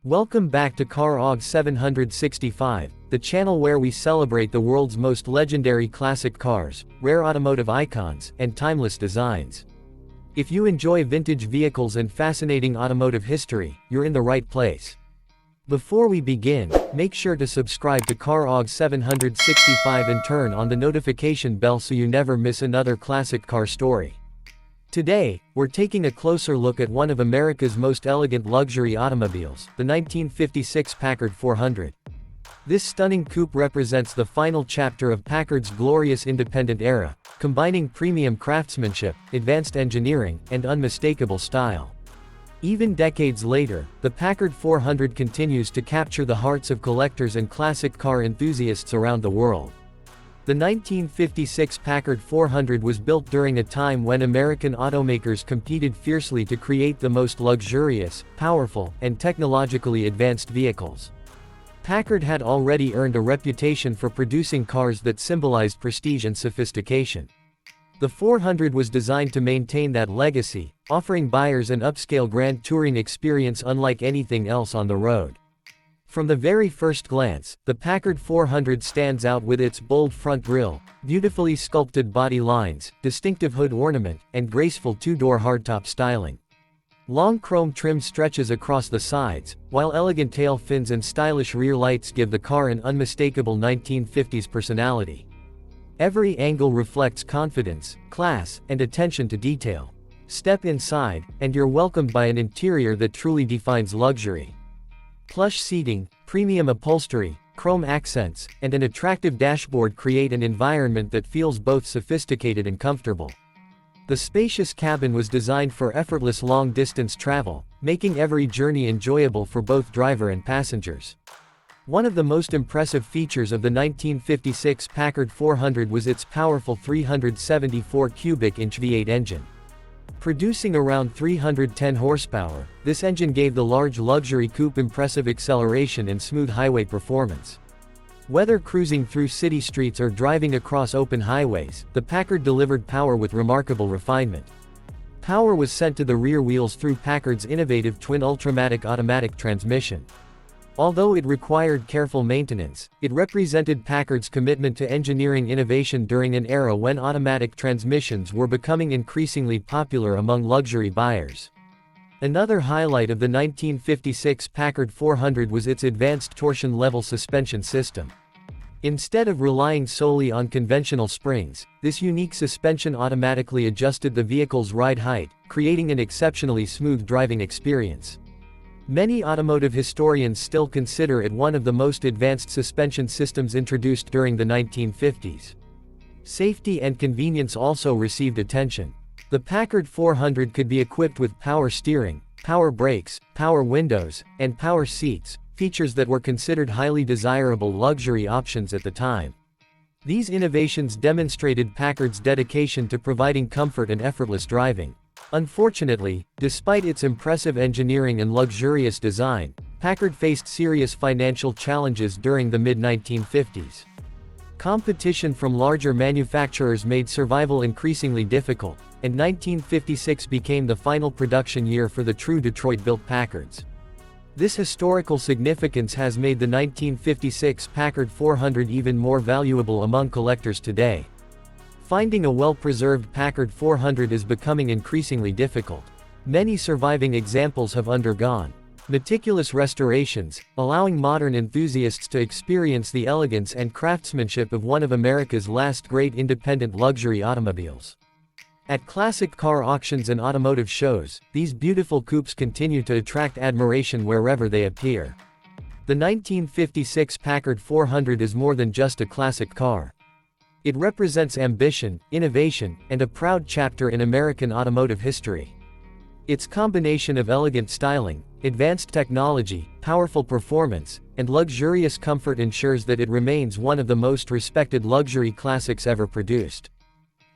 Welcome back to CarAug 765, the channel where we celebrate the world's most legendary classic cars, rare automotive icons, and timeless designs. If you enjoy vintage vehicles and fascinating automotive history, you're in the right place. Before we begin, make sure to subscribe to CarAug 765 and turn on the notification bell so you never miss another classic car story. Today, we're taking a closer look at one of America's most elegant luxury automobiles, the 1956 Packard 400. This stunning coupe represents the final chapter of Packard's glorious independent era, combining premium craftsmanship, advanced engineering, and unmistakable style. Even decades later, the Packard 400 continues to capture the hearts of collectors and classic car enthusiasts around the world. The 1956 Packard 400 was built during a time when American automakers competed fiercely to create the most luxurious, powerful, and technologically advanced vehicles. Packard had already earned a reputation for producing cars that symbolized prestige and sophistication. The 400 was designed to maintain that legacy, offering buyers an upscale grand touring experience unlike anything else on the road. From the very first glance, the Packard 400 stands out with its bold front grille, beautifully sculpted body lines, distinctive hood ornament, and graceful two-door hardtop styling. Long chrome trim stretches across the sides, while elegant tail fins and stylish rear lights give the car an unmistakable 1950s personality. Every angle reflects confidence, class, and attention to detail. Step inside, and you're welcomed by an interior that truly defines luxury. Plush seating, premium upholstery, chrome accents, and an attractive dashboard create an environment that feels both sophisticated and comfortable. The spacious cabin was designed for effortless long-distance travel, making every journey enjoyable for both driver and passengers. One of the most impressive features of the 1956 Packard 400 was its powerful 374 cubic inch V8 engine. Producing around 310 horsepower, this engine gave the large luxury coupe impressive acceleration and smooth highway performance. Whether cruising through city streets or driving across open highways, the Packard delivered power with remarkable refinement. Power was sent to the rear wheels through Packard's innovative twin Ultramatic automatic transmission. Although it required careful maintenance, it represented Packard's commitment to engineering innovation during an era when automatic transmissions were becoming increasingly popular among luxury buyers. Another highlight of the 1956 Packard 400 was its advanced torsion-level suspension system. Instead of relying solely on conventional springs, this unique suspension automatically adjusted the vehicle's ride height, creating an exceptionally smooth driving experience. Many automotive historians still consider it one of the most advanced suspension systems introduced during the 1950s. Safety and convenience also received attention. The Packard 400 could be equipped with power steering, power brakes, power windows, and power seats, features that were considered highly desirable luxury options at the time. These innovations demonstrated Packard's dedication to providing comfort and effortless driving. Unfortunately, despite its impressive engineering and luxurious design, Packard faced serious financial challenges during the mid-1950s. Competition from larger manufacturers made survival increasingly difficult, and 1956 became the final production year for the true Detroit-built Packards. This historical significance has made the 1956 Packard 400 even more valuable among collectors today. Finding a well-preserved Packard 400 is becoming increasingly difficult. Many surviving examples have undergone meticulous restorations, allowing modern enthusiasts to experience the elegance and craftsmanship of one of America's last great independent luxury automobiles. At classic car auctions and automotive shows, these beautiful coupes continue to attract admiration wherever they appear. The 1956 Packard 400 is more than just a classic car. It represents ambition, innovation, and a proud chapter in American automotive history. Its combination of elegant styling, advanced technology, powerful performance, and luxurious comfort ensures that it remains one of the most respected luxury classics ever produced.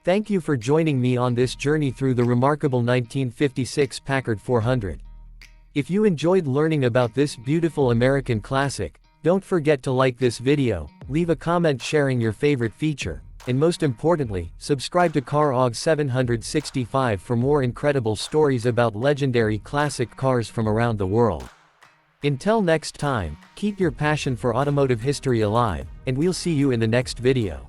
Thank you for joining me on this journey through the remarkable 1956 Packard 400. If you enjoyed learning about this beautiful American classic, don't forget to like this video, leave a comment sharing your favorite feature, and most importantly, subscribe to CarAug 765 for more incredible stories about legendary classic cars from around the world. Until next time, keep your passion for automotive history alive, and we'll see you in the next video.